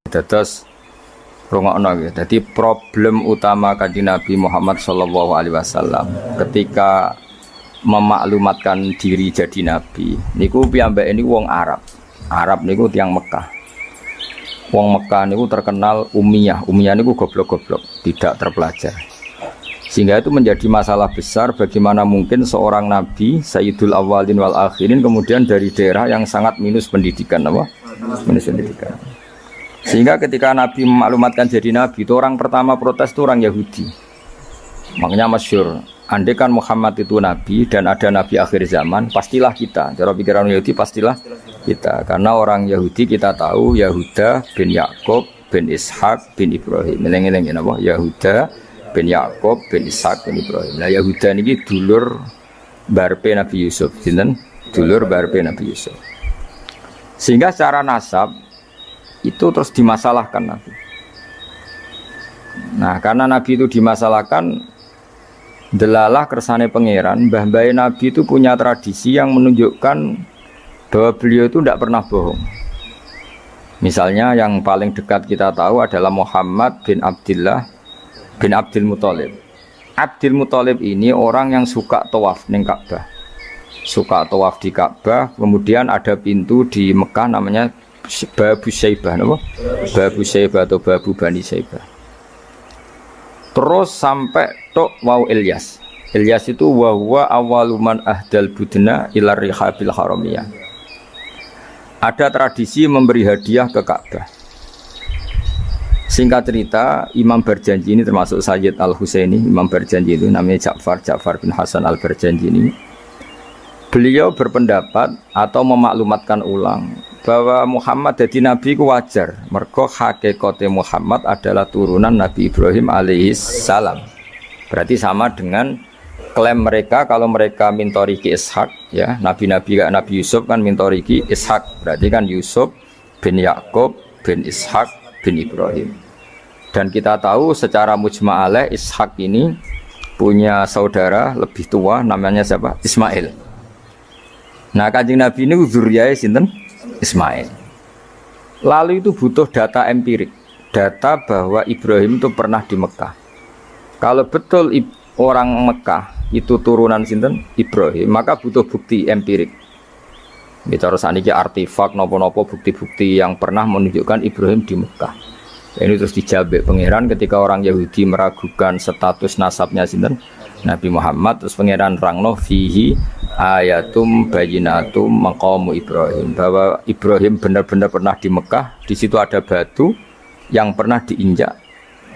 Terus rungokno nggih. Dadi problem utama Kanjeng Nabi Muhammad sallallahu alaihi wasallam ketika memaklumatkan diri jadi nabi niku piyambake niku wong Arab. Arab niku tiyang Mekah. Wong Mekah niku terkenal ummiyah. Ummiyah niku goblok-goblok, tidak terpelajar. Sehingga itu menjadi masalah besar bagaimana mungkin seorang nabi Sayyidul Awwalin wal Akhirin kemudian dari daerah yang sangat minus pendidikan apa? Minus pendidikan. Sehingga ketika Nabi memaklumatkan jadi Nabi itu orang pertama protes itu orang Yahudi. Makanya masyhur, andai kan Muhammad itu Nabi dan ada Nabi akhir zaman, pastilah kita. Cara pikiran Yahudi pastilah kita. Karena orang Yahudi kita tahu Yahuda bin Yakub bin Ishak bin Ibrahim. Eleng-eleng apa? Yahuda bin Yakub bin Ishak bin Ibrahim. Nah Yahuda ini dulur barpe Nabi Yusuf. Sinten? Dulur barpe Nabi Yusuf. Sehingga secara nasab itu terus dimasalahkan Nabi. Nah, karena Nabi itu dimasalahkan, delalah kersane pangeran, mbah-mbah Nabi itu punya tradisi yang menunjukkan bahwa beliau itu tidak pernah bohong. Misalnya yang paling dekat kita tahu adalah Muhammad bin Abdullah bin Abdul Muthalib. Abdul Muthalib ini orang yang suka tawaf ning Ka'bah. Suka tawaf di Ka'bah, kemudian ada pintu di Mekah namanya Babu Syaibah, apa? Babu Syaibah atau Babu Bani Syaibah. Terus sampai tok wau Ilyas. Ilyas itu wa huwa awwaluman ahdal budna ila rihabil haramiyah. Ada tradisi memberi hadiah ke Ka'bah. Singkat cerita, Imam Barjanji ini termasuk Sayyid Al-Husaini. Imam Barjanji itu namanya Ja'far bin Hasan Al-Barjanji ini. Beliau berpendapat atau memaklumatkan ulang bahwa Muhammad jadi nabi ku wajar. Mergo hakikate Muhammad adalah turunan Nabi Ibrahim alaihissalam. Berarti sama dengan klaim mereka kalau mereka mintoriki Ishak, ya, nabi-nabi kayak Nabi Yusuf kan mintoriki Ishak. Berarti kan Yusuf bin Yakub bin Ishak bin Ibrahim. Dan kita tahu secara mujma'aleh Ishak ini punya saudara lebih tua namanya siapa? Ismail. Nah, Kanjeng Nabi ini zuriyah sinten? Ismail. Lalu itu butuh data empirik, data bahwa Ibrahim itu pernah di Mekah. Kalau betul orang Mekah itu turunan sinten? Ibrahim, maka butuh bukti empirik. Bicara saniki artefak nopo-nopo bukti-bukti yang pernah menunjukkan Ibrahim di Mekah. Ini terus dijabek pangeran ketika orang Yahudi meragukan status nasabnya sinten? Nabi Muhammad, terus pangeran rangno fihi ayatum bayinatum maqamu Ibrahim, bahwa Ibrahim benar-benar pernah di Mekah. Di situ ada batu yang pernah diinjak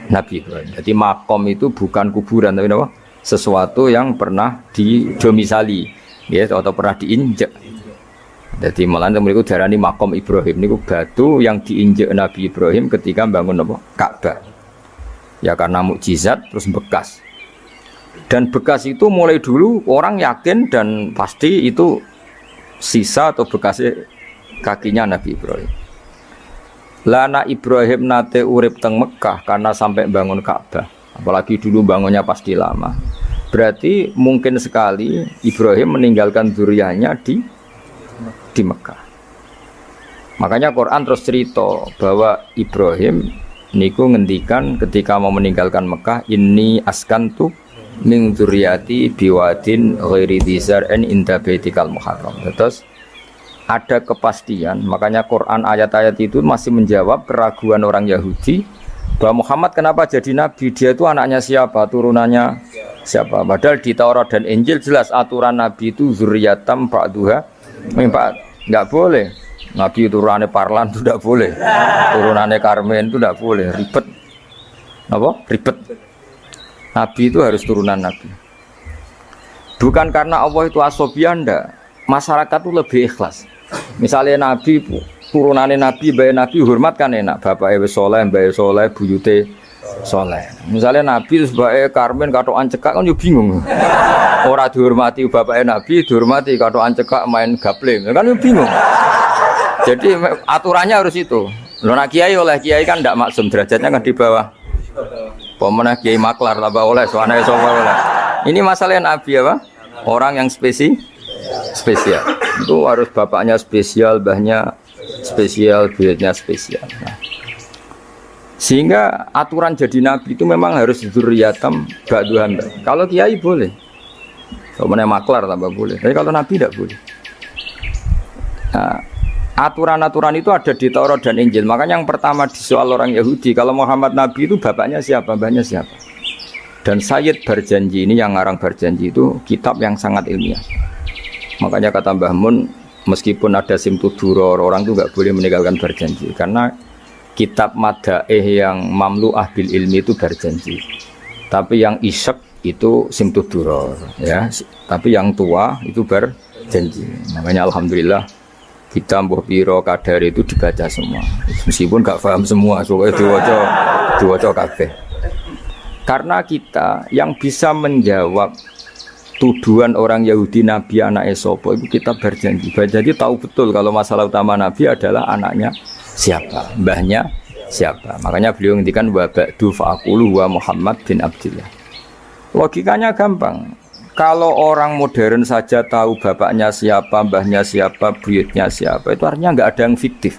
Nabi Ibrahim. Jadi makom itu bukan kuburan tapi apa? Sesuatu yang pernah didomisali, ya, atau pernah diinjak. Jadi malah mereka darani makom Ibrahim niku batu yang diinjak Nabi Ibrahim ketika bangun apa? Ka'bah. Ya karena mukjizat terus bekas. Dan bekas itu mulai dulu orang yakin dan pasti itu sisa atau bekasnya kakinya Nabi Ibrahim. Lana Ibrahim nate urip teng Mekah karena sampai bangun Ka'bah. Apalagi dulu bangunnya pasti lama. Berarti mungkin sekali Ibrahim meninggalkan zuriyahnya di Mekah. Makanya Quran terus cerita bahwa Ibrahim niku ngendikan ketika mau meninggalkan Mekah, ini askantu min dzurriyyati biwadin ghairi dzar'in inda baitikal muharram. Terus ada kepastian, makanya Quran ayat-ayat itu masih menjawab keraguan orang Yahudi bahwa Muhammad kenapa jadi nabi, dia itu anaknya siapa, turunannya siapa. Padahal di Taurat dan Injil jelas aturan nabi itu zurriyatam ba'duha min ba'd. Enggak boleh nabi turunannya Parlan itu tidak boleh, turunannya Karmen itu tidak boleh, ribet. Apa? Ribet. Nabi itu harus turunan Nabi. Bukan karena Allah itu asobian, enggak. Masyarakat itu lebih ikhlas. Misalnya Nabi, turunannya Nabi, bayi Nabi hormat kan enak. Bapak Ewe Soleh, bayi Soleh, buyute Soleh. Misalnya Nabi sebagai Karmen katokan cekak kan juga bingung. Orang dihormati bapak Nabi, dihormati katokan cekak main gaple, kan juga bingung. Jadi aturannya harus itu. Loh, nak kiai oleh kiai kan tidak maksum, derajatnya kan di bawah. Pemenang kiai maklar tambah oleh soalnya oleh. Ini masalah Nabi apa? Orang yang spesial itu harus bapaknya spesial, mbahnya spesial, buyutnya spesial. Nah, Sehingga aturan jadi nabi itu memang harus dzurriyatam ba'duham. Kalau kiai boleh. Kalau maklar tambah boleh. Tapi kalau nabi tidak boleh. Nah, aturan-aturan itu ada di Taurat dan Injil. Makanya yang pertama disoal orang Yahudi, kalau Muhammad Nabi itu bapaknya siapa, mbahnya siapa. Dan Sayyid Barjanji ini yang ngarang Barjanji itu kitab yang sangat ilmiah. Makanya kata Mbah Mun, meskipun ada simtuduror, orang itu nggak boleh meninggalkan Barjanji. Karena kitab Madaih yang mamlu'ah bil ilmi itu Barjanji. Tapi yang isyek itu simtuduror. Ya. Tapi yang tua itu Barjanji. Makanya Alhamdulillah, kita mbah piro kadar itu dibaca semua, meskipun gak paham semua, soalnya diwaca kabeh. Karena kita yang bisa menjawab tuduhan orang Yahudi Nabi anak Esopo itu kita berjanji. Jadi tahu betul kalau masalah utama Nabi adalah anaknya siapa, mbahnya siapa. Makanya beliau ngendikan wa ba'du fa'aqulu wa Muhammad bin Abdillah. Logikanya gampang. Kalau orang modern saja tahu bapaknya siapa, mbahnya siapa, buyutnya siapa, itu artinya nggak ada yang fiktif.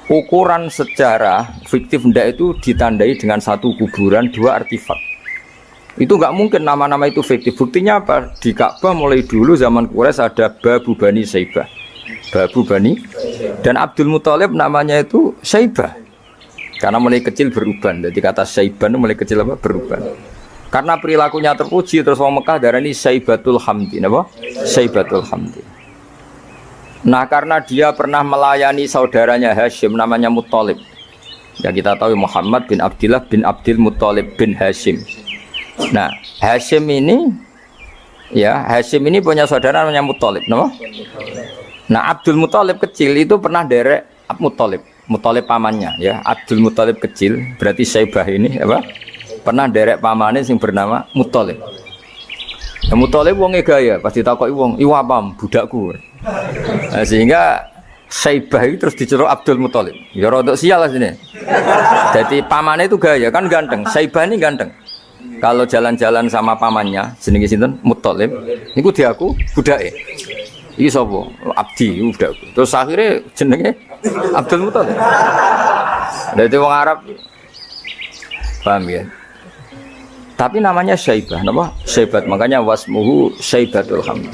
Ukuran sejarah fiktif ndak itu ditandai dengan satu kuburan, dua artefak. Itu nggak mungkin nama-nama itu fiktif. Buktinya apa? Di Ka'bah mulai dulu zaman Quraisy ada Babu Bani Saibah, Babu Bani, dan Abdul Muthalib namanya itu Saibah. Karena mulai kecil beruban. Jadi kata Saibah itu mulai kecil apa? Beruban. Karena perilakunya terpuji, terus orang Mekah darani Saibatul Hamdi, apa? Saibatul Hamdi. Nah, karena dia pernah melayani saudaranya Hashim namanya Muthalib. Ya kita tahu Muhammad bin Abdillah bin Abdil Muthalib bin Hashim. Nah, Hashim ini punya saudara namanya Muthalib, apa? Nah, Abdul Muthalib kecil itu pernah derek Muthalib pamannya, ya. Abdul Muthalib kecil, berarti Saibah ini apa? Pernah derek pamane sing bernama Muthalib. Ya Muthalib wonge gaya, pasti takoki wong, "Iwa pam budakku." Nah, sehingga Saibah itu terus diceluk Abdul Muthalib. Ya rodok sial lah sini. Jadi pamannya itu gaya, kan ganteng. Saibah ini ganteng. Kalau jalan-jalan sama pamannya, jenenge sinten? Muthalib. Niku diaku budake. Iki sapa? Abdi budakku. Terus akhirnya jenenge Abdul Muthalib. Dadi wong Arab paham ya? Tapi namanya Syaibah, nama Syaibat, makanya wasmuhu Syaibatul Hamd.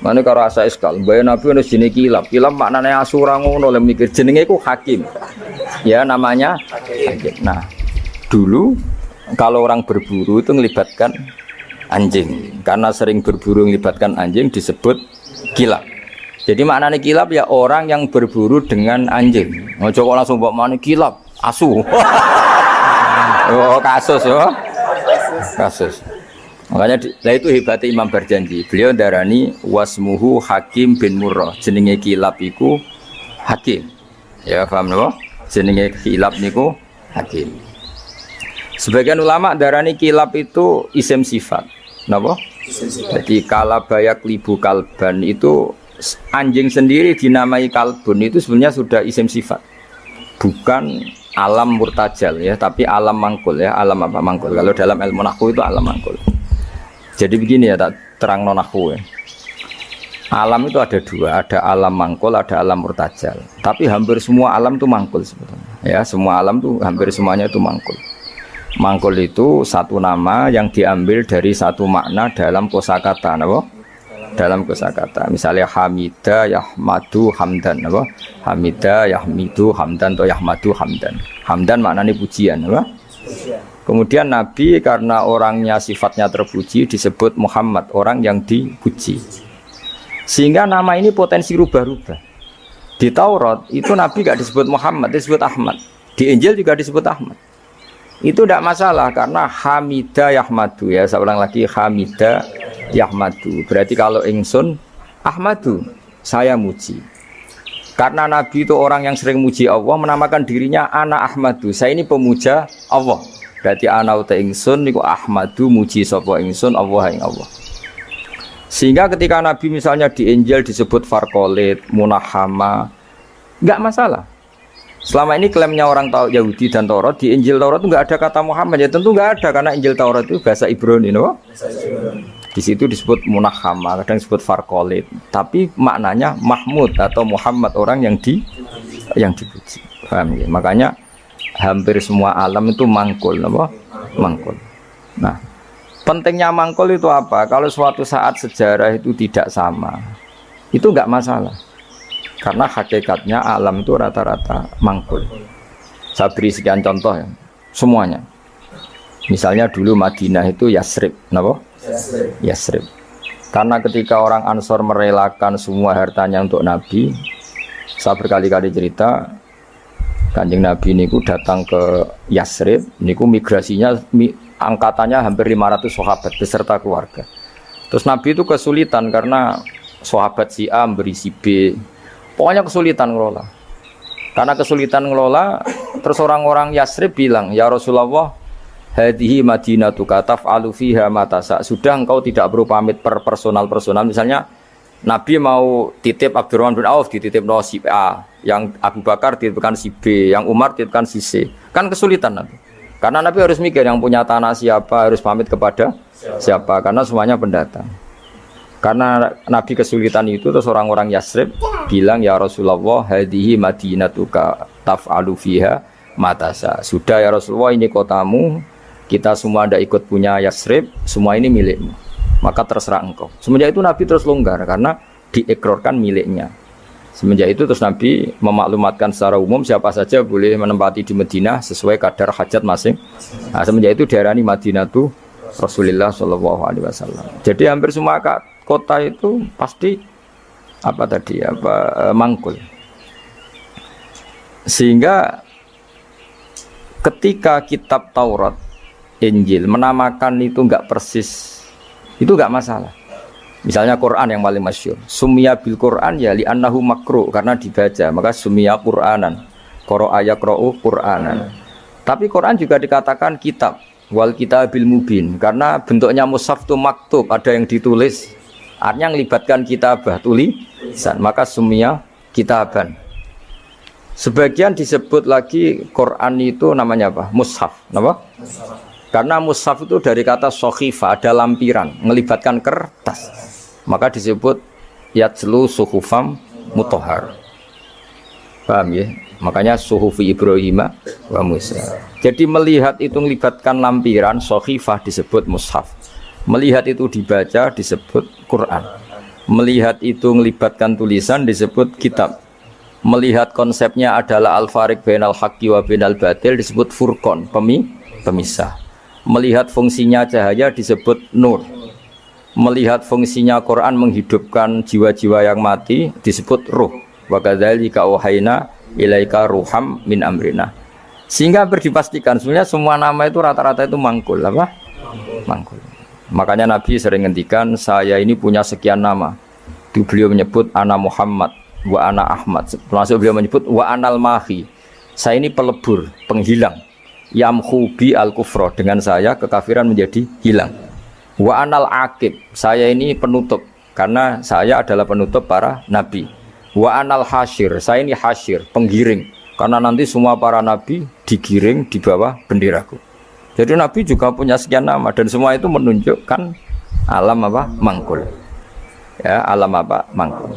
Mana kalau asa iskal, bayar Nabi harus jenis kilap maknanya asura ngono, oleh mikir jenenge ku hakim, ya namanya hakim. Nah, dulu kalau orang berburu itu melibatkan anjing, karena sering berburu melibatkan anjing disebut kilap. Jadi maknanya kilap ya orang yang berburu dengan anjing. Mau coba langsung bawa mana kilap, asu. Oh kasus ya. Kasus. Makanya itu hebatnya Imam Barjanji. Beliau darani wasmuhu Hakim bin Murrah. Jenenge kilap iku Hakim. Ya paham napa? Jenenge kilap niku Hakim. Sebagian ulama darani kilap itu isim sifat. Napa? Jadi kalabayak libu kalban itu anjing sendiri dinamai kalbun itu sebenarnya sudah isim sifat. Bukan alam murtajal ya, tapi alam mangkul ya. Alam apa mangkul? Kalau dalam ilmu nahwu itu alam mangkul. Jadi begini ya, tak terang nahwu ya. Alam itu ada dua, ada alam mangkul, ada alam murtajal. Tapi hampir semua alam itu mangkul sebetulnya. Ya, semua alam itu hampir semuanya itu mangkul. Mangkul itu satu nama yang diambil dari satu makna dalam kosakata, apa? Dalam kosakata. Misalnya Hamida, Yahmadu, Hamdan, apa? Hamida, Yahmidu, Hamdan atau Yahmadu, Hamdan. Hamdan maknanya pujian, apa? Kemudian Nabi karena orangnya sifatnya terpuji disebut Muhammad, orang yang dipuji. Sehingga nama ini potensi rubah-rubah. Di Taurat itu Nabi gak disebut Muhammad, disebut Ahmad. Di Injil juga disebut Ahmad. Itu tidak masalah karena Hamida Yahmadu ya. Saya ulang lagi Hamida Yahmadu. Berarti kalau ingsun Ahmadu, saya muji. Karena Nabi itu orang yang sering muji Allah, menamakan dirinya Ana Ahmadu. Saya ini pemuja Allah. Berarti ana uta ingsun niku Ahmadu muji sapa ingsun Allah ing Allah. Sehingga ketika Nabi misalnya di Injil disebut Farqolit, Munahama, enggak masalah. Selama ini klaimnya orang Yahudi dan Taurat, di Injil Taurat itu enggak ada kata Muhammad. Ya tentu enggak ada karena Injil Taurat itu bahasa Ibrani, no? Di situ disebut Munahama, kadang disebut Farqolit. Tapi maknanya Mahmud atau Muhammad, orang yang dipuji. Paham ya? Makanya hampir semua alam itu mangkul, apa? Mangkul. Nah, pentingnya mangkul itu apa? Kalau suatu saat sejarah itu tidak sama, itu enggak masalah. Karena hakikatnya alam itu rata-rata mangkul. Saya beri sekian contoh ya, semuanya. Misalnya dulu Madinah itu Yasrib, kenapa? Yasrib. Karena ketika orang Ansor merelakan semua hartanya untuk Nabi, saya berkali-kali cerita, Kanjeng Nabi niku datang ke Yasrib, niku migrasinya angkatannya hampir 500 sahabat beserta keluarga. Terus Nabi itu kesulitan karena sahabat si A memberi si B, pokoknya kesulitan ngelola. Karena kesulitan ngelola, terus orang-orang Yasrib bilang, ya Rasulullah, hadhihi madinatuka taf'alu fiha ma tasa. Sudah engkau tidak perlu pamit per personal. Misalnya Nabi mau titip Abdurrahman bin Auf dititip no si A, yang Abu Bakar dititipkan si B, yang Umar dititipkan si C. Kan kesulitan Nabi. Karena Nabi harus mikir yang punya tanah siapa, harus pamit kepada siapa, karena semuanya pendatang. Karena Nabi kesulitan itu, terus orang-orang Yasrib bilang, ya Rasulullah, hadhihi madinatuka taf'alu fiha matasa. Sudah ya Rasulullah, ini kotamu, kita semua ada ikut punya Yasrib, semua ini milikmu, maka terserah engkau. Semenjak itu Nabi terus longgar karena diekrorkan miliknya. Semenjak itu terus Nabi memaklumatkan secara umum siapa saja boleh menempati di Madinah sesuai kadar hajat masing. Nah, semenjak itu diarani Madinatu Rasulullah Shallallahu Alaihi Wasallam. Jadi hampir semua kota itu pasti mangkul. Sehingga ketika kitab Taurat, Injil menamakan itu enggak persis, itu enggak masalah. Misalnya Quran yang paling masyhur, summiya bil Quran ya li annahu makru, karena dibaca, maka summiya Quranan. Qara'a yaqra'u Quranan. Tapi Quran juga dikatakan kitab, wal kitabil mubin, karena bentuknya mushaf itu maktub, ada yang ditulis. Artinya melibatkan kitabah, tulisan, maka summiya kitaban. Sebagian disebut lagi Quran itu namanya apa? Mushaf, apa? Karena mushaf itu dari kata sokhifah, ada lampiran, melibatkan kertas, maka disebut yatslu suhufam mutahhar. Paham ya? Makanya suhufi Ibrahim wa Musa. Jadi melihat itu melibatkan lampiran, sokhifah disebut mushaf. Melihat itu dibaca disebut Quran. Melihat itu melibatkan tulisan disebut kitab. Melihat konsepnya adalah al-fariq bainal haqqi wa bainal batil disebut furqan, pemisah. Melihat fungsinya cahaya disebut nur. Melihat fungsinya Quran menghidupkan jiwa-jiwa yang mati disebut ruh. Wa kadzalika auhayna ilaika ruham min amrina. Sehingga berdipastikan sebenarnya semua nama itu rata-rata itu mangkul, apa? Mangkul. Makanya Nabi sering ngendikan, saya ini punya sekian nama. Itu beliau menyebut ana Muhammad wa ana Ahmad. Termasuk beliau menyebut wa anal mahi. Saya ini pelebur, penghilang. Yamhu bi al-kufra, dengan saya kekafiran menjadi hilang. Wa anal aqib, saya ini penutup, karena saya adalah penutup para nabi. Wa anal hasyir, saya ini hasyir, penggiring, karena nanti semua para nabi digiring di bawah benderaku. Jadi nabi juga punya sekian nama, dan semua itu menunjukkan alam apa? Mangkul. Ya, alam apa? Mangkul.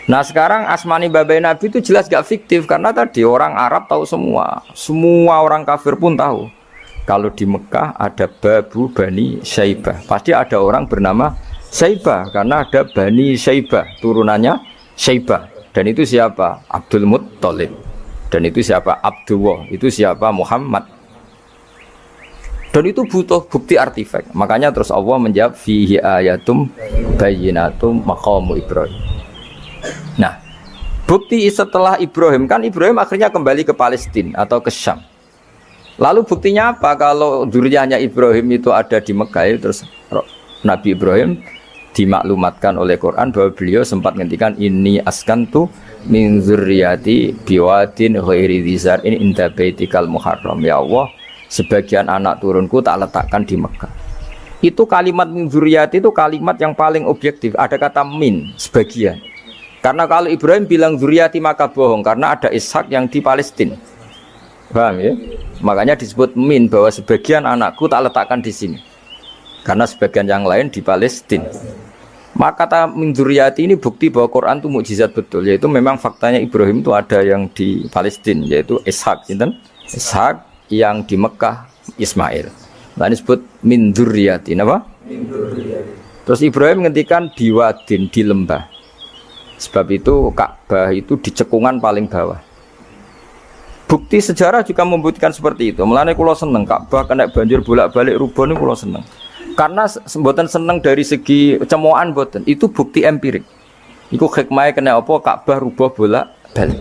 Nah sekarang asmani babai Nabi itu jelas gak fiktif, karena tadi orang Arab tahu semua orang kafir pun tahu. Kalau di Mekah ada Babu Bani Syaibah, pasti ada orang bernama Syaibah, karena ada Bani Syaibah, turunannya Syaibah. Dan itu siapa? Abdul Muttalib. Dan itu siapa? Abdullah. Itu siapa? Muhammad. Dan itu butuh bukti artefak. Makanya terus Allah menjawab fihi ayatum bayyinatum maqamu Ibrahim. Nah, bukti setelah Ibrahim, kan Ibrahim akhirnya kembali ke Palestina atau ke Syam. Lalu buktinya apa? Kalau dzurriyyahnya Ibrahim itu ada di Mekah, terus Nabi Ibrahim dimaklumatkan oleh Quran bahwa beliau sempat ngendikan ini askantu min dzurriyyati biwadin ghairi dzar in inda baitikal muharram. Ya Allah, sebagian anak turunku tak letakkan di Mekah. Itu kalimat min dzurriyyati itu kalimat yang paling objektif. Ada kata min, sebagian. Karena kalau Ibrahim bilang dzurriyyati maka bohong, karena ada Ishak yang di Palestina. Paham ya? Makanya disebut min, bahwa sebagian anakku tak letakkan di sini. Karena sebagian yang lain di Palestina. Maka kata min dzurriyyati ini bukti bahwa Quran itu mukjizat betul, yaitu memang faktanya Ibrahim itu ada yang di Palestina, yaitu Ishak, Ishak yang di Mekah Ismail. Nah disebut min dzurriyyati, apa? Terus Ibrahim ngendikan biwadin di lembah. Sebab itu Ka'bah itu di cekungan paling bawah. Bukti sejarah juga membuktikan seperti itu. Mulane kula seneng Ka'bah kena banjir bolak-balik rubuh niku kula seneng. Karena mboten seneng dari segi cemoan mboten, itu bukti empirik. Iku hikmahnya kena apa Ka'bah rubah bolak-balik.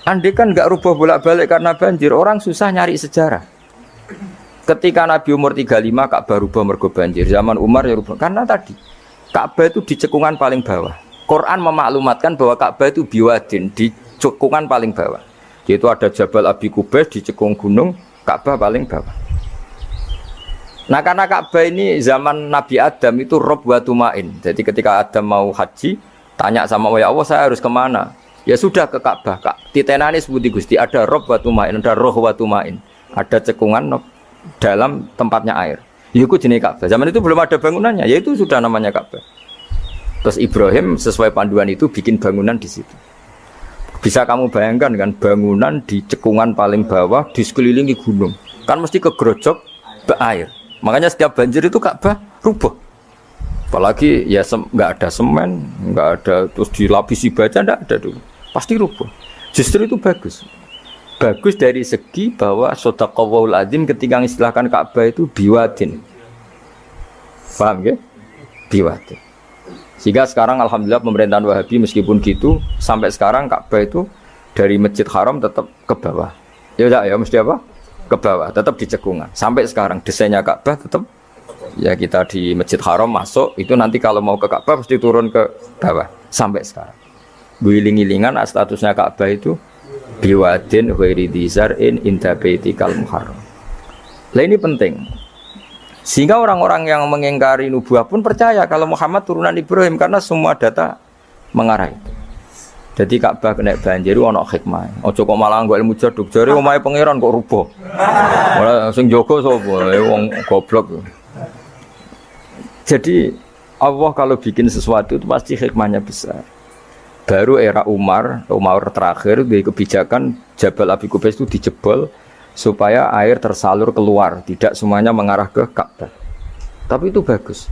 Andai kan enggak rubah bolak-balik karena banjir, orang susah nyari sejarah. Ketika Nabi umur 35 Ka'bah rubah mergo banjir, zaman Umar ya rubah. Karena tadi Ka'bah itu di cekungan paling bawah. Quran memaklumatkan bahwa Ka'bah itu biwadin di cekungan paling bawah. Yaitu ada Jabal Abi Qubais di cekung gunung, Ka'bah paling bawah. Nah karena Ka'bah ini zaman Nabi Adam itu rob wa tumain. Jadi ketika Adam mau haji, tanya sama ya Allah saya harus kemana? Ya sudah ke Ka'bah. Titenane sebuti Gusti ada rob wa tumain, ada roh wa tumain. Ada cekungan dalam tempatnya air. Itu jenis Ka'bah. Zaman itu belum ada bangunannya, yaitu sudah namanya Ka'bah. Terus Ibrahim sesuai panduan itu bikin bangunan di situ. Bisa kamu bayangkan kan bangunan di cekungan paling bawah di sekelilingi gunung. Kan mesti kegerojok air. Makanya setiap banjir itu Ka'bah rubuh. Apalagi ya nggak ada semen, nggak ada terus dilapisi baja, nggak ada dulu. Pasti rubuh. Justru itu bagus. Bagus dari segi bahwa shadaqallahul adzim ketika mengistilahkan Ka'bah itu biwadin. Paham ya? Biwadin. Sehingga sekarang alhamdulillah pemerintahan Wahabi meskipun gitu sampai sekarang Ka'bah itu dari Masjid Haram tetap ke bawah. Ya mesti apa? Ke bawah, tetap di cekungan. Sampai sekarang desainnya Ka'bah tetap ya kita di Masjid Haram masuk itu nanti kalau mau ke Ka'bah pasti turun ke bawah sampai sekarang. Guling-gilingan statusnya Ka'bah itu biwadin ghairi dzar'in inda baitikal muharram. Lah ini penting. Sehingga orang-orang yang mengingkari nubuah pun percaya kalau Muhammad turunan Ibrahim karena semua data mengarah itu. Jadi Ka'bah kena banjir ana hikmah. Aja kok malah nggo ilmu jaduk jare omahe pangeran kok rubuh. Ora sing jaga sapa? Wong goblok. Jadi Allah kalau bikin sesuatu itu pasti hikmahnya besar. Baru era Umar terakhir di kebijakan Jabal Abi Qubais itu dijebol supaya air tersalur keluar, tidak semuanya mengarah ke Ka'bah. Tapi itu bagus.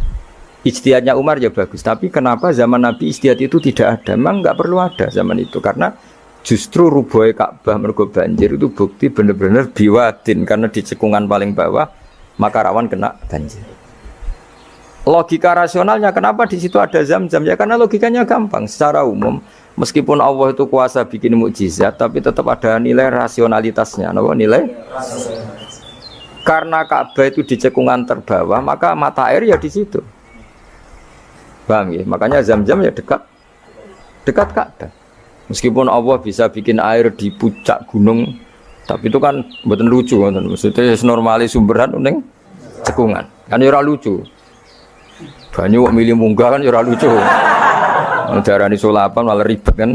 Ijtihadnya Umar ya bagus, tapi kenapa zaman Nabi ijtihad itu tidak ada? Memang nggak perlu ada zaman itu, karena justru rubuhnya Ka'bah mergo banjir itu bukti benar-benar biwadin, karena di cekungan paling bawah maka rawan kena banjir. Logika rasionalnya kenapa di situ ada Zam-Zam? Ya karena logikanya gampang. Secara umum, meskipun Allah itu kuasa bikin mukjizat, tapi tetap ada nilai rasionalitasnya. Nilai? Karena Ka'bah itu di cekungan terbawah, maka mata air ya di situ. Paham ya? Makanya Zam-Zam ya dekat Ka'bah. Meskipun Allah bisa bikin air di puncak gunung, tapi itu kan mboten lucu, maksudnya normali sumberan ning cekungan. Kan ya ora lucu. Banyu kok milih munggah kan ya ora lucu. Darani sulapan malah ribet kan.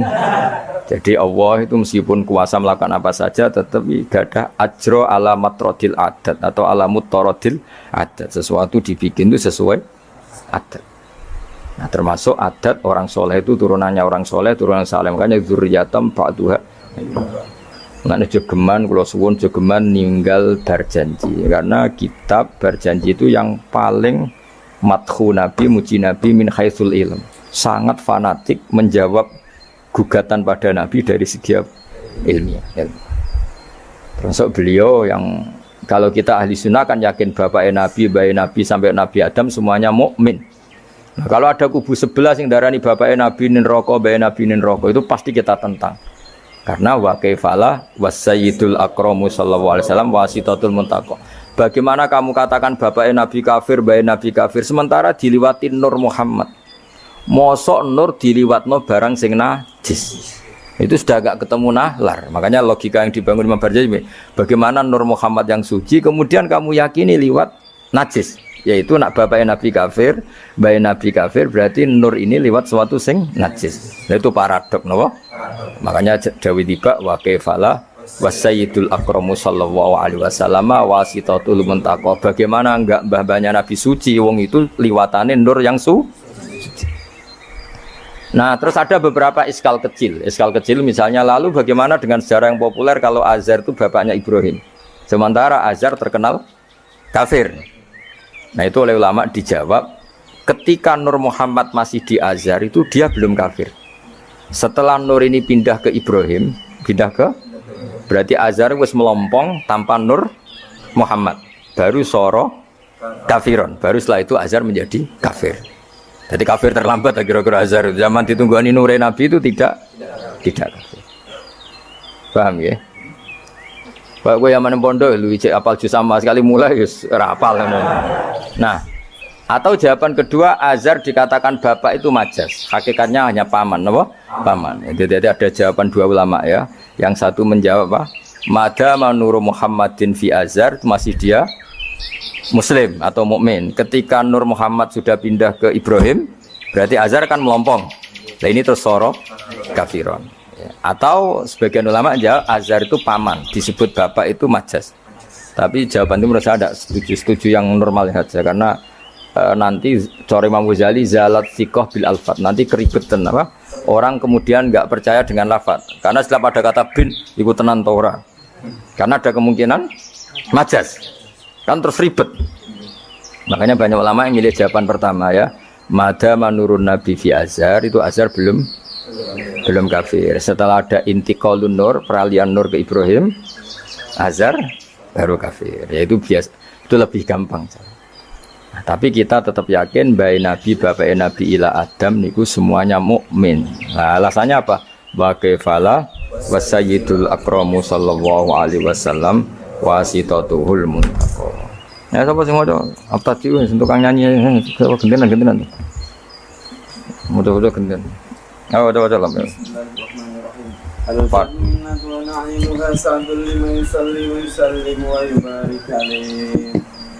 Jadi Allah itu meskipun kuasa melakukan apa saja tetap ada ajro ala matrodil adat atau ala mutarodil adat. Sesuatu dibikin itu sesuai adat. Nah termasuk adat orang soleh itu turunannya orang soleh, turunan saleh. Makanya dzurriyatam ba'duha. Mengenai jogeman, kalau suwun jogeman ninggal berjanji. Karena kitab berjanji itu yang paling madhu Nabi, muji Nabi min haitsul ilm. Sangat fanatik menjawab gugatan pada Nabi dari segi ilmiah. Termasuk beliau yang kalau kita ahli sunnah kan yakin bapaknya Nabi, bayi Nabi sampai Nabi Adam semuanya mukmin. Nah, kalau ada kubu sebelah yang darani bapaknya Nabi nin roko, bayi Nabi nin roko itu pasti kita tentang. Karena wa kaifalah wasayyidul akramu sallallahu alaihi wasallam wasitatul muntaqo. Bagaimana kamu katakan bapaknya Nabi kafir, bayi Nabi kafir sementara diliwatin Nur Muhammad. Mosok Nur diliwatno barang sing najis. Itu sudah agak ketemu nahlar. Makanya logika yang dibangun Imam Barjani, bagaimana Nur Muhammad yang suci kemudian kamu yakini liwat najis. Yaitu nak bapaknya Nabi kafir, bayi Nabi kafir berarti Nur ini liwat sesuatu sing najis. Nah, itu paradok napa? Makanya Dawi tiba wa kaifalah wasayyidul akramu sallallahu alaihi wasallam wasitatul muntaqo. Bagaimana enggak mbah-mbahnya Nabi suci wong itu liwatane nur yang suci. Nah, terus ada beberapa iskal kecil. Iskal kecil misalnya, lalu bagaimana dengan sejarah yang populer kalau Azar itu bapaknya Ibrahim? Sementara Azar terkenal kafir. Nah, itu oleh ulama dijawab, ketika Nur Muhammad masih di Azar itu dia belum kafir. Setelah Nur ini pindah ke Ibrahim, berarti Azar wis melompong tanpa Nur Muhammad. Baru soro kafiron. Baru setelah itu Azar menjadi kafir. Jadi kafir terlambat kira-kira Azhar. Zaman ditunggani Nur Nabi itu tidak kafir. Paham ya? Pak gue yang mana pondok lu cek apal juz sama sekali mulai wis ora apal. Nah, atau jawaban kedua Azhar dikatakan bapak itu majas. Hakikatnya hanya paman, apa? Paman. Jadi ada jawaban dua ulama ya. Yang satu menjawab apa? Madama Nur Muhammadin fi Azhar, masih dia Muslim atau mukmin. Ketika Nur Muhammad sudah pindah ke Ibrahim, berarti Azhar kan melompong. Nah ini terus soro kafiron. Atau sebagian ulama jawab Azhar itu paman, disebut bapak itu majas. Tapi jawaban itu menurut saya tidak setuju yang normal saja karena nanti Cori Imam Ghazali zalat sikoh bil alfat, nanti keribetan apa? Orang kemudian nggak percaya dengan lafaz karena setelah pada kata bin ikut tenan Torah. Karena ada kemungkinan majas. Kan terus ribet. Makanya banyak ulama yang milih jawaban pertama ya. Madama nurun Nabi fi Azhar, itu Azhar belum kafir. Setelah ada intiqalun nur, peralihan nur ke Ibrahim, Azhar baru kafir. Ya itu biasa, itu lebih gampang. Nah, tapi kita tetap yakin bayi Nabi bapak Nabi ila Adam niku semuanya mukmin. Nah, alasannya apa? Wa kaifala wasayyidul akramu sallallahu alaihi wasallam wasitatuhul muntaqa. Ya sapa sing maca Abtadi wis tukang nyanyi gentenan. Mudah-mudahan gentenan. Ayo coba lah.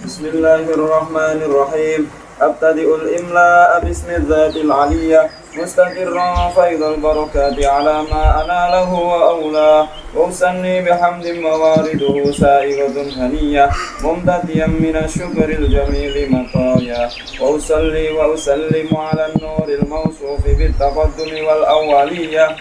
Bismillahirrahmanirrahim. Abtadi'ul imla bismi dzatil aliyah mustaqirran faidul barakati ala ma analah wa awla wa usanni bihamdi mawariduhu sa'igatun haniyah mumtadiyan minasyukril jamili mataya wa usalli wa usallimu ala nuril mawsufi bitaqaddumi wal awwaliyah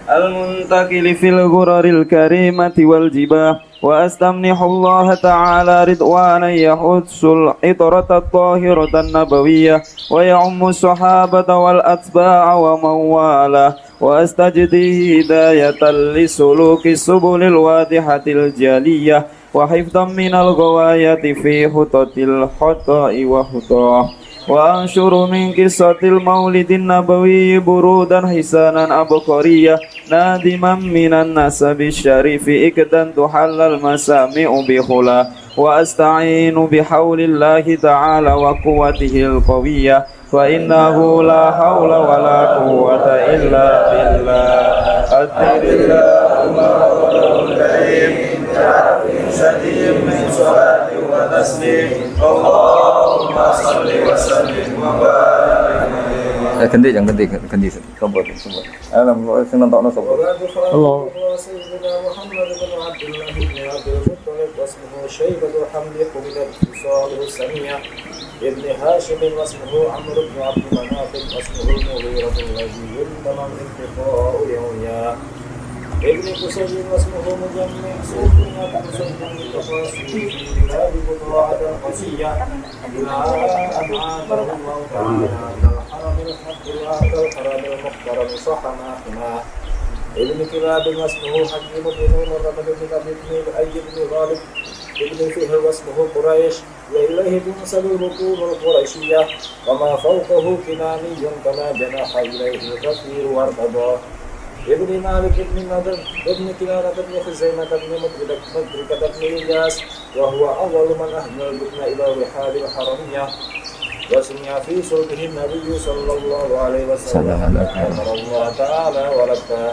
al-muntakili fil ghuraril karimati wal jibah wa astamnihu Allah ta'ala ridwanan yahudsul itratat tahiratan nabawiyyah wa ya'ummu sahabata wal atba'a wa mawala wa astajdi hidayatan li suluki subulil wadihatil jaliyah wa hifdhan minal ghawayati fi hutatil khata'i wa hutah wa ansyuru min kisatil maulidin nabawi burudan hisanan abqariyah nadiman minan nasabi syarifi ikdan tuhallal masami'u bihula wa asta'inu bihaulillahi ta'ala wa quwwatihil qawiyah wa innahu la hawla wa la quwwata illa billah Alhamdulillahumma karim sadim min salati wa taslim Allahumma salli wa sallim wa barik ganti sopo. Alhamdulillah sing nentokno sopo. Allah. ابن هاشم واسمه عمرو بن عبد مناف واسمه المغيرة الذي يلتم انتقاء يوميا ابن قصي واسمه مجمع سوق وقصي التفاصيل في بلاد بضاعة قصية إلى أن عاده الله تعالى الحرم الحق الحرم المحترم صح ما حماه ابن كلاب واسمه حكيم بن مرة بن ابن أي بن غالب ابن فهر واسمه قريش وإليه تنسب الركوب القريشية وما فوقه كناني كما جناح إليه الكثير وارتضى ابن مالك ابن نضر ابن كنانة بن خزيمة بن مدركة بن إلياس وهو أول من أهدى البطن إلى رحال الحرمية وسمع في صلبه النبي صلى الله عليه وسلم أمر الله تعالى ولده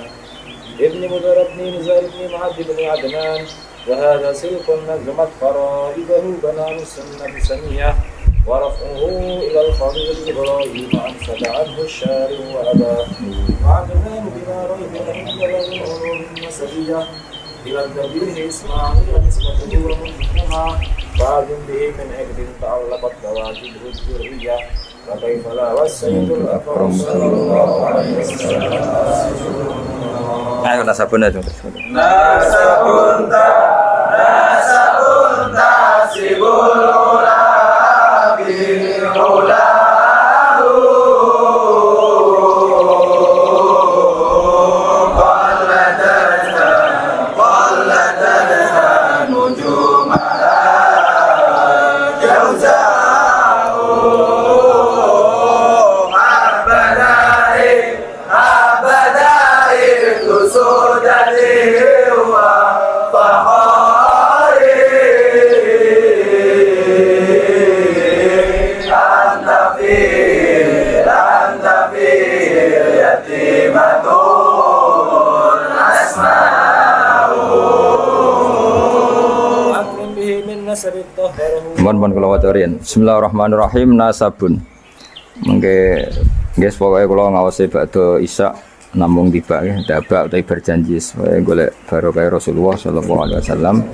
ابن مدر بن نزار بن معد بن عدنان وهذا سلك نجمت فرائده بنان السنة سمية ورفعه إلى الخليل إبراهيم أمسك عنه الشارع وأباه وعدنان بما ريب عند العلوم النسبية إلى الذبيح إسماعيل نسبته ومنهما بعد به من عقد تعلقت بواجبه الذرية فكيف لا والسيد الأكرم صلى الله عليه وسلم. Ayo nasabun aja. Nasabun tasibul ula bil ula Mohon kula wacarin. Bismillahirrahmanirrahim. Nasabun. Mengke nggih pokoke kula ngawasi badhe Isya namung tiba nggih dabak utawi berjanji supaya golek barokah Rasulullah sallallahu alaihi wasallam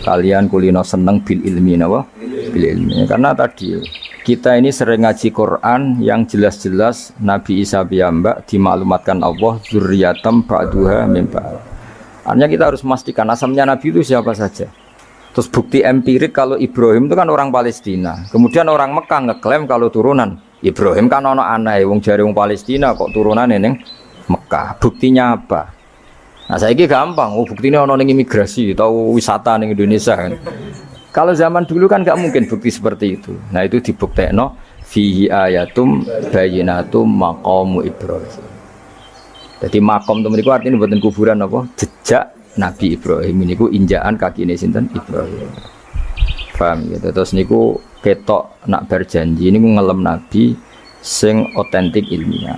kalian kulino seneng bil ilmi napa? Bil ilmi. Karena tadi kita ini sering ngaji Quran yang jelas-jelas Nabi Isa piyambak dimaklumatkan Allah dzurriyatam ba'duha min ba'd. Artinya kita harus memastikan asalnya Nabi itu siapa saja. Terus bukti empirik kalau Ibrahim itu kan orang Palestina. Kemudian orang Mekah ngeklaim kalau turunan Ibrahim kan ono anake wong jare wong Palestina kok turunane ning Mekah. Buktinya apa? Nah, saiki gampang. Oh, buktinya ono ning imigrasi atau wisata ning Indonesia kan. Kalau zaman dulu kan enggak mungkin bukti seperti itu. Nah, itu dibuktekno fihi ayatum bayyinatum maqamu Ibrahim. Jadi makom temen iku artine mboten kuburan apa? Jejak Nabi Ibrahim niku injakan kakine sinten Ibrahim. Paham gitu. Terus niku ketok nak berjanji niku ngelem Nabi sing otentik ilmiah.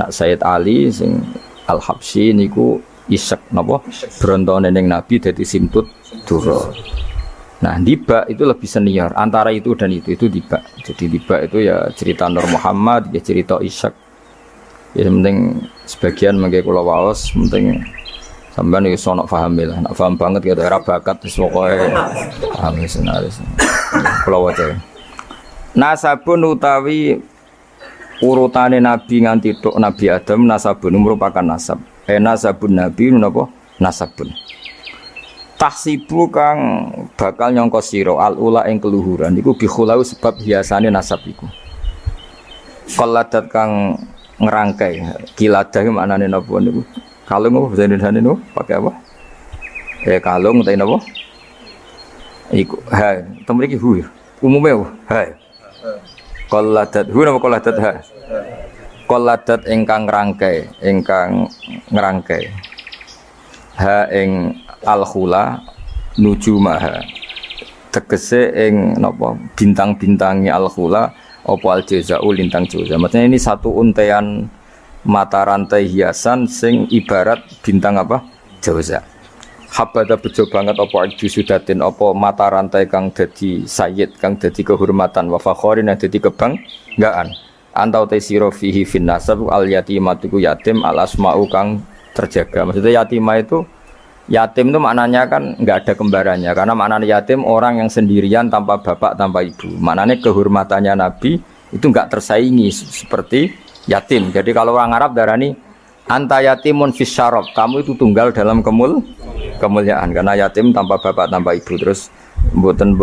Nak Sayyid Ali sing Al-Habsyi niku isek napa brontone ning Nabi dadi simtut dura. Nah, Diba itu lebih senior antara itu dan itu Diba. Jadi Diba itu ya cerita Nur Muhammad, ya cerita Ishak. Ya penting sebagian mengke kula waos penting sampeyan iki sono paham lah, nak paham banget ya daerah bakat wis pokoke paham senaris. Kula waca. Nasabun utawi urutane nabi nganti tok Nabi Adam nasabun merupakan nasab. Nasabun nabi napa? Nasabun. Tahsibu kang bakal nyangka sira al-ula ing keluhuran iku bi khulau sebab hiasane nasab iku. Qalladat kang ngerangkai kiladah maknane napa niku? Kalung apa bahasa Indonesia niku pakai apa? Kalung utawa napa? Iku ha, temu iki hu. Umume ha. Qalladat hu napa qalladat ha? Qalladat ingkang ngrangkai. Ha ing al-khula nujumaha. Tegese ing napa bintang-bintangi al-khula apa al-jazau lintang jaza. Maksudnya ini satu untean mata rantai hiasan sing ibarat bintang apa? Jauza. Habada bejo banget apa jusudatin apa mata rantai kang dadi sayyid kang dadi kehormatan wa fakhorin yang dadi kebanggaan. Antau te sira fihi fin nasab al yatimatu yatim al asma'u kang terjaga. Maksudnya yatimah itu yatim itu maknanya kan enggak ada kembarannya karena maknanya yatim orang yang sendirian tanpa bapak tanpa ibu. Maknanya kehormatannya Nabi itu enggak tersaingi seperti yatim. Jadi kalau orang Arab darani anta yatimun fis syarab, kamu itu tunggal dalam kemuliaan karena yatim tanpa bapak tanpa ibu. Terus mboten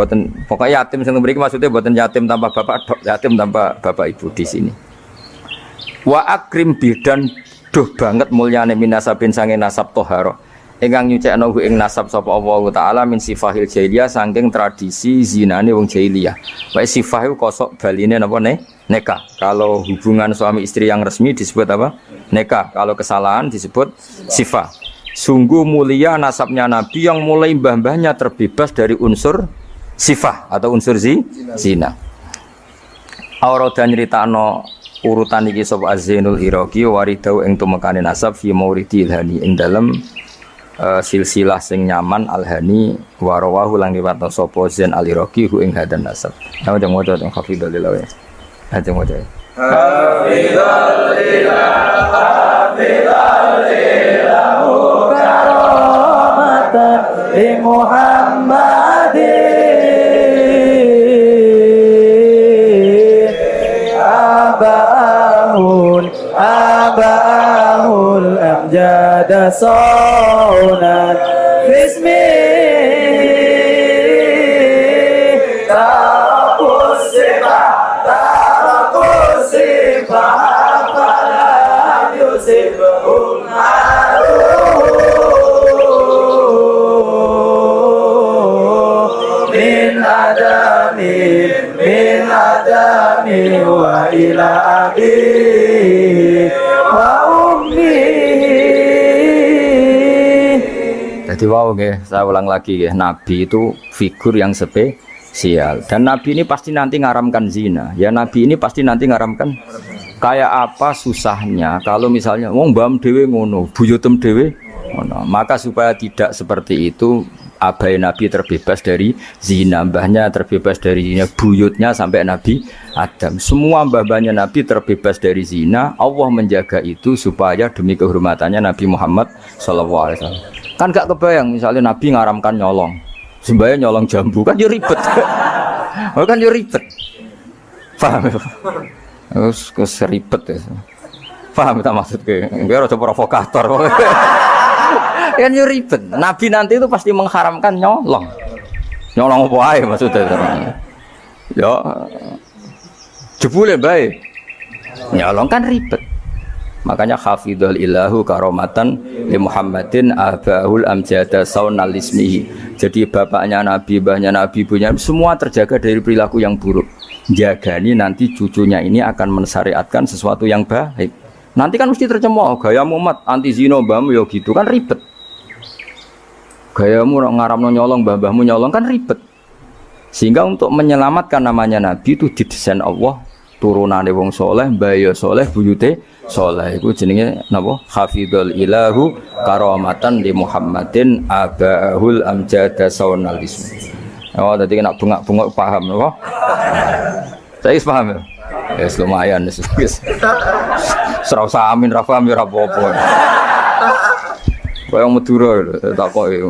pokoknya yatim sing mriki maksudnya mboten yatim tanpa bapak, yatim tanpa bapak ibu di sini. Wa akrim bidan duh banget mulyane minasabin sange nasab toharo. Ingkang nyucekno ing nasab sapa Allah taala min sifahil jahiliyah saking tradisi zinane wong jahiliyah. Wae sifah iku kosok baline napa nikah. Kalau hubungan suami istri yang resmi disebut apa? Nikah. Kalau kesalahan disebut sifah. Sungguh mulia nasabnya Nabi yang mulai mbah-mbahnya terbebas dari unsur sifah atau unsur zina. Aurada nyritakno urutan iki sapa Az-Zainul Iraqi waridau ing tumekane nasab fi mauridil hani ing dalem silsilah sing nyaman al-hani warawahu lang liwatna sapa Zain al-Iraqi hu ing hadan nasab. Nah jangan waca teng hafidhul lillah. Ajeng waca. Hafidhul lillah karamatan li Muhammadin abahul amjada sonan bismi tarakusifah apalam yusibhum min adami wa ila abi wa ummi. Jadi wow nggih, saya ulang lagi nggih, Nabi itu figur yang spesial dan Nabi ini pasti nanti ngaramkan zina. Ya Nabi ini pasti nanti ngaramkan. Kayak apa susahnya kalau misalnya wong mbam dhewe ngono, buyutem dhewe ngono. Maka supaya tidak seperti itu, abai Nabi terbebas dari zina, mbahnya terbebas dari zina, buyutnya sampai Nabi Adam. Semua mbah-mbahnya Nabi terbebas dari zina. Allah menjaga itu supaya demi kehormatannya Nabi Muhammad SAW. Kan gak kebayang misalnya Nabi ngaramkan nyolong, sembahyang nyolong jambu, kan ya ribet. Oh kan ya ribet. Paham ya? Terus ribet ya. Paham tak maksudnya? Enggak ada provokator. Kan yo ribet. Nabi nanti itu pasti mengharamkan nyolong. Nyolong apa ae maksudnya. Ya jebule bae. Nyolong kan ribet. Makanya hafidhul ilahu karomatan li Muhammadin abahul amjada saunal ismihi. Jadi bapaknya Nabi, mbahnya Nabi, ibunya semua terjaga dari perilaku yang buruk. Jagani nanti cucunya ini akan mensyariatkan sesuatu yang baik. Nanti kan mesti tercemooh gaya Muhammad anti zina mbahmu ya gitu kan ribet. Gayamu ngaramno nyolong, mbah-mbahmu nyolong kan ribet. Sehingga untuk menyelamatkan namanya Nabi itu didesain Allah turunane wong soleh, mbaya soleh, buyute soleh. Iku jenenge napa? Hafidhul ilahu karamatan li Muhammadin abahul amjada saunal ismi. Oh, tadi kena bengak-bengok paham napa? Saya paham ya? Ya lumayan wis. Serau samin ra paham ya ra apa-apa. Kayak Madura takoki.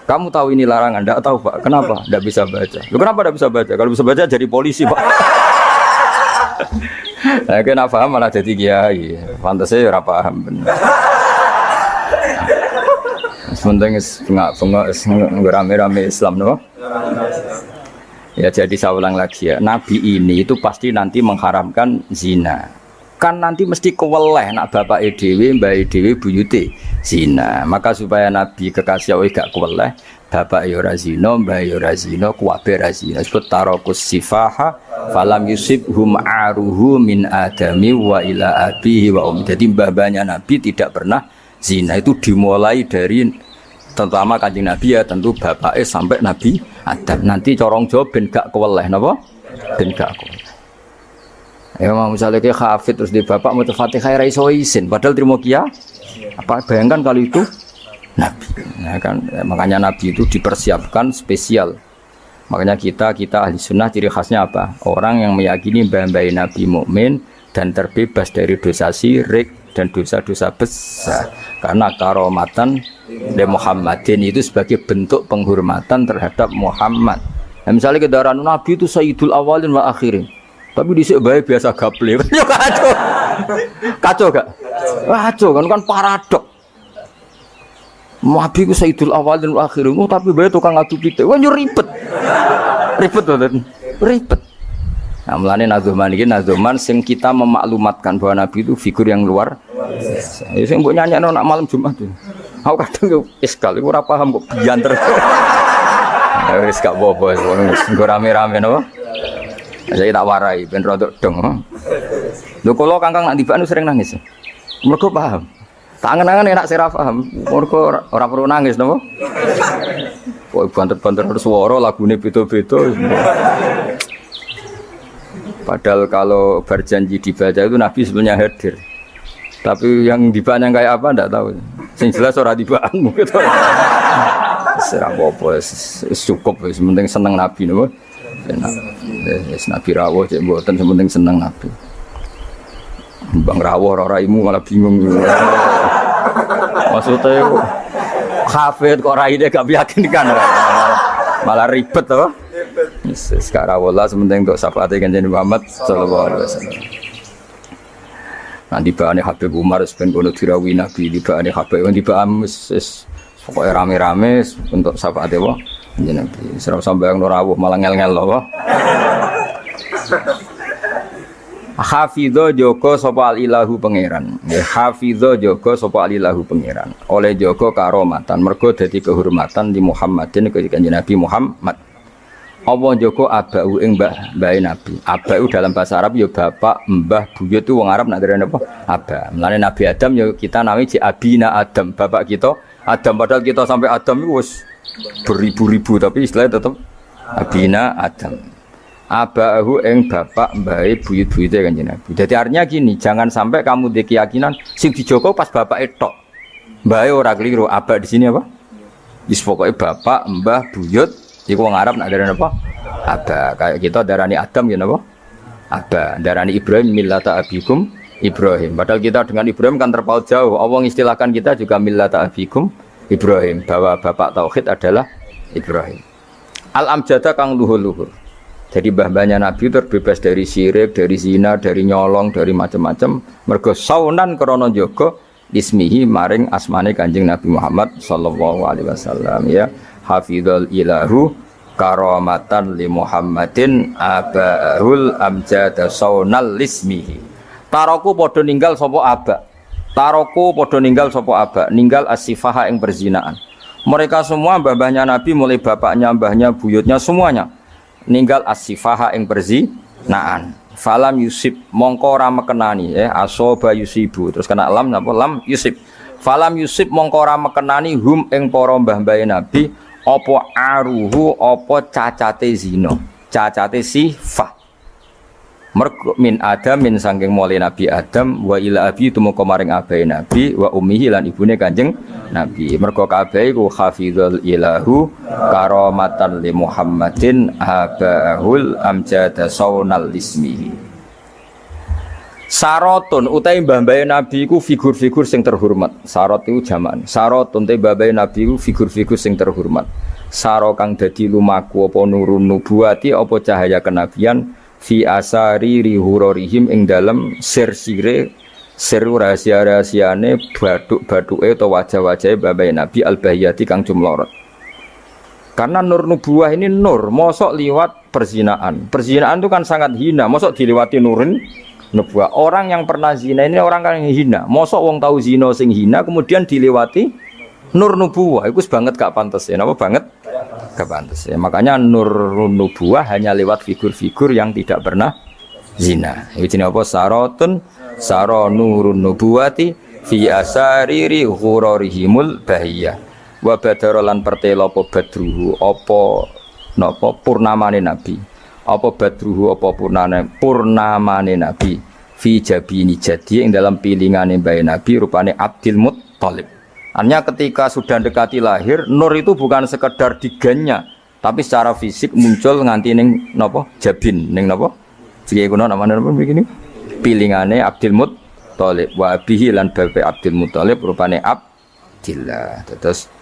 Kamu tahu ini larangan? Enggak tahu, Pak. Kenapa? Enggak bisa baca. Loh, kenapa enggak bisa baca? Kalau bisa baca jadi polisi, Pak. Nah, kena paham malah jadi kiai. Pantasnya ora paham bener. Sementing bengak rame-rame Islam no? Ya jadi saya ulang lagi ya, Nabi ini itu pasti nanti mengharamkan zina. Kan nanti mesti keweleh nak bapak dhewe, mbah dhewe, buyute zina. Maka supaya Nabi kekasih Allah gak keweleh, bapak ya ora zina, mbah ya ora zina, kuwabe ora zina. Sebut tarakus sifaha falam yusibhum aruhu min adami wa ila abihi wa ummi. Jadi mbah-mbahnya Nabi tidak pernah zina. Itu dimulai dari terutama Kanjeng Nabi ya tentu bapaknya sampai Nabi Adam. Nanti corong jawab ben gak keweleh napa? Ben gak keweleh. Ya mau misalnya kayak hafid terus di bapak mau Fatihah ra iso isin padahal terima kia. Apa bayangkan kalau itu Nabi. Ya kan makanya Nabi itu dipersiapkan spesial. Makanya kita ahli sunnah ciri khasnya apa? Orang yang meyakini mbah-mbah Nabi mukmin dan terbebas dari dosa syirik dan dosa-dosa besar. Karena karomatan de Muhammadin itu sebagai bentuk penghormatan terhadap Muhammad. Nah, misalnya kendaraan Nabi itu sayyidul awalin wa akhirin. Tapi disik bae biasa gaple. Yo kacau. Kacau gak? Kacau kan paradok. Nabi ku sayyidul awalin wa akhirin, tapi bae tukang adu pitik. Wah yo ribet. Ribet banget. Ribet. Nah, mulane nazuman iki nazuman sing kita memaklumatkan bahwa Nabi itu figur yang luar biasa. Ya sing mbok nyanyakno nak malam Jumat itu. Aku kadang yo iskal, iku ora paham kok bianter. Ya wis gak apa-apa, nggo rame-rame napa? Saya tak warai ben rodok dong. Lho kula Kangkang nak tibaan sering nangis. Mergo paham. Tak angen-angen enak sira paham. Mergo ora perlu nangis napa? Kok banter-banter swara lagune beda-beda. Padahal kalau berjanji dibaca itu Nabi sebenarnya hadir. Tapi yang dibaan yang kayak apa enggak tahu. Sing jelas ora dibaan mungkin. Serah apa cukup wis penting seneng Nabi napa. Nabi rawuh cek mboten sementing seneng Nabi. Bang rawuh ora raimu malah bingung. Maksudnya hafid kok raine gak meyakinkan. Malah ribet to. Sekarang wala sementing untuk syafaat Kanjeng Muhammad sallallahu alaihi wasallam. Nanti bahane Habib Umar ben kono dirawi Nabi, tibane Habib wis pokoke rame-rame untuk syafaate wa Nabi. Serau sambayang ora rawuh malah ngel-ngel lho. Hafidho joko sapa alilahu pangeran. Nggih, hafidho joko sapa alilahu pangeran. Oleh joko karomatan mergo dadi kehormatan di Muhammadin kanjeng Nabi Muhammad. Apa joko abau ing mbahe Nabi. Abau dalam bahasa Arab ya bapak, mbah, buyut itu wong Arab nak derene apa? Aba. Mulane Nabi Adam ya kita nami ji abina Adam, bapak kita Adam, padahal kita sampai Adam itu wis beribu-ribu tapi istilahnya tetap abina Adam. Abahu ing bapak mbahe buyut-buyute kanjeng Nabi. Jadi artinya gini, jangan sampai kamu di keyakinan sing dijoko pas bapak tok. Mbahe ora keliru, aba di sini apa? Wis pokoke bapak, mbah, buyut iku wong Arab nak darani apa? Aba. Kayak kita darani Adam ya napa? Aba. Darani Ibrahim millata abikum Ibrahim. Padahal kita dengan Ibrahim kan terpaut jauh. Allah istilahkan kita juga millata abikum Ibrahim, bahwa bapak tauhid adalah Ibrahim. Al-amjada kang luhur-luhur. Jadi mbah-mbahnya Nabi terbebas dari syirik, dari zina, dari nyolong, dari macam-macam. Mergo saunan krana jaga ismihi maring asmane Kanjeng Nabi Muhammad sallallahu alaihi wasallam ya. Hafizul ilahu karamatan li Muhammadin abahul amjada saunal lismihi. Taroku padha ninggal sapa aba. Taroku padha ninggal sapa aba, ninggal as-sifaha ing perzinaan. Mereka semua mbah-mbahnya Nabi mulai bapaknya, mbahnya, buyutnya semuanya ninggal as-sifaha ing perzinaan. Falam yusib mongko ora mekenani asoba yusibu terus kena lam napa lam yusib. Falam yusib mongko ora mekenani hum ing para mbah-mbahe Nabi apa aruhu apa cacate zina, cacate sifah. Mergo min Adam min saking mulai Nabi Adam wa ila abi tumeka maring abahe Nabi wa ummihi lan ibune Kanjeng Nabi. Mergo kabeh iku hafizul ilahu karamatan li Muhammadin abahul amjada saunal ismihi. Sarotun utahe mbah-mbahe Nabi iku figur-figur sing terhormat. Sarot iku jaman. Sarotun te mbah-mbahe Nabi iku figur-figur sing terhormat. Saro kang dadi lumaku apa nurun nubuwati apa cahaya kenabian fi asari rihurorihim ing dalem sir-sire sir rahasia-rahasiane bathuk-bathuke utawa wajah-wajahe babahe Nabi al-bahiyati kang jumlorot. Karena nur nubuwah ini nur, mosok liwat perzinaan. Perzinaan itu kan sangat hina, mosok dilewati nurin nubuwah. Orang yang pernah zina ini orang yang hina. Mosok wong tahu zina sing hina kemudian dilewati nur nubuwah. Iku banget gak pantes ya, napa banget? Gak pantes ya. Makanya nur nubuwah hanya lewat figur-figur yang tidak pernah zina. Iki jenenge apa? Sarotun saro nurun nubuwati fi asariri ghurarihimul bahiyah. Wa badara lan pertela apa badruhu apa napa purnamane Nabi. Apa badruhu apa purnamane Nabi fi jabini jadi ing dalam pilingane bae Nabi rupane Abdul Muttalib. Artinya ketika sudah dekati lahir, nur itu bukan sekedar digannya, tapi secara fisik muncul nganti ning napa? Jabin, ning napa? Jike kuno namane napa begini? Pilingane Abdul Muttalib wa bihi lan babe Abdul Muttalib rupane Abdillah. Terus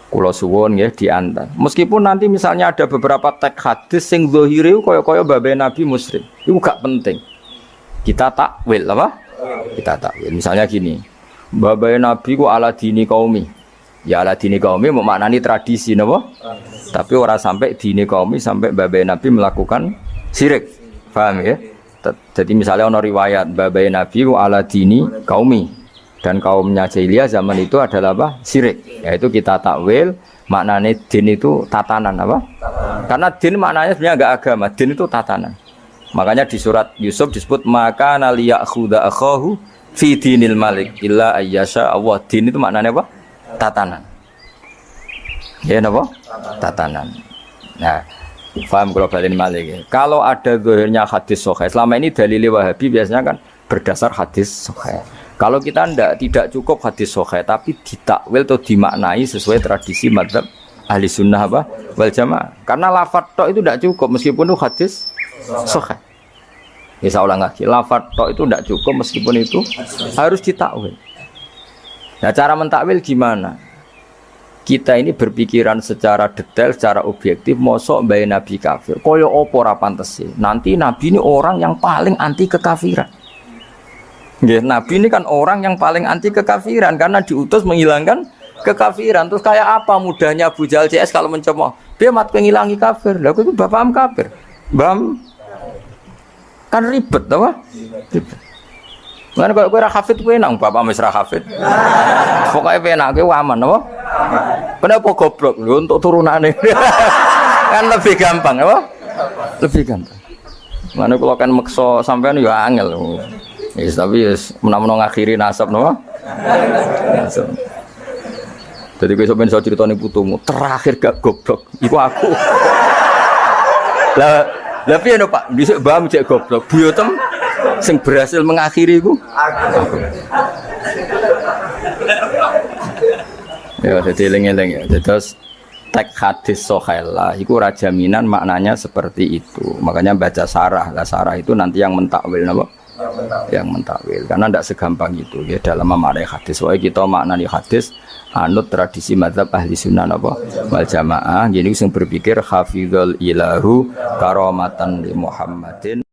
kula suwun nggih diantar. Meskipun nanti misalnya ada beberapa teks hadis sing zahire kaya-kaya babe Nabi musyrik. Iku gak penting. Kita takwil apa? Kita takwil. Misalnya gini. Babai Nabi ku ala dini kaumi. Ya ala dini kaumi maknani tradisi napa? Tapi ora sampai dini kaumi sampai babai Nabi melakukan syirik. Paham ya? Jadi misalnya ono riwayat babai Nabi ku ala dini kaumi dan kaumnya jahiliyah zaman itu adalah apa? Syirik. Yaitu kita takwil maknane din itu tatanan apa? Karena din maknanya sebenarnya enggak agama, din itu tatanan. Makanya di surat Yusuf disebut maka naliyakhudha akhahu fi dinil malik illa ayyasha Allah. Din itu maknanya apa? Tatanan. Ya napa? Tatanan. Nah, paham kalau balin malik ya. Kalau ada zahirnya hadis sahih. Selama ini dalil Wahabi biasanya kan berdasar hadis sahih. Kalau kita tidak cukup hadis sahih tapi ditakwil atau dimaknai sesuai tradisi mazhab ahli sunnah apa? Wal jamaah. Karena lafadz tok itu tidak cukup meskipun itu hadis sahih. Ya saya ulang lagi, lafadz tok itu tidak cukup meskipun itu harus ditakwil. Nah cara mentakwil gimana? Kita ini berpikiran secara detail, secara objektif, mosok bae Nabi kafir. Koyo opo ora pantes sih. Nanti Nabi ini orang yang paling anti kekafiran. Nggih, Nabi ini kan orang yang paling anti kekafiran karena diutus menghilangkan kekafiran. Terus kayak apa mudahnya Abu Jahal CS kalau mencoba dia mat ngilangi kafir. Lah itu bapak am kafir. Bam kan ribet apa? Ribet. Kan kalau kowe ra hafid kowe nang bapak wis ra hafid. Pokoke penak kowe aman apa? Kenapa goblok lho untuk turunane? Kan lebih gampang apa? Lebih gampang. Mana kalau kan maksa sampean ya angel. Yes, tapi yes, menawa ngakhiri nasab napa? Nasab. Jadi kowe sampeyan iso critane putumu, terakhir gak goblok iku aku. Lah piye no Pak? Dhisik mbam cek goblok. Buyotem sing berhasil mengakhiri iku aku. Ya dadi eling-eling ya. Terus teks hadis sohaila iku ora jaminan maknanya seperti itu. Makanya baca sarah. Lah sarah itu nanti yang mentakwil napa? Yang mentakwil karena tidak segampang itu ya dalam memaknai hadis. Soalnya kita maknani hadis anut tradisi mazhab ahli sunnah apa wal jamaah. Jadi sing berpikir hafizul ilahu karamatan li Muhammadin.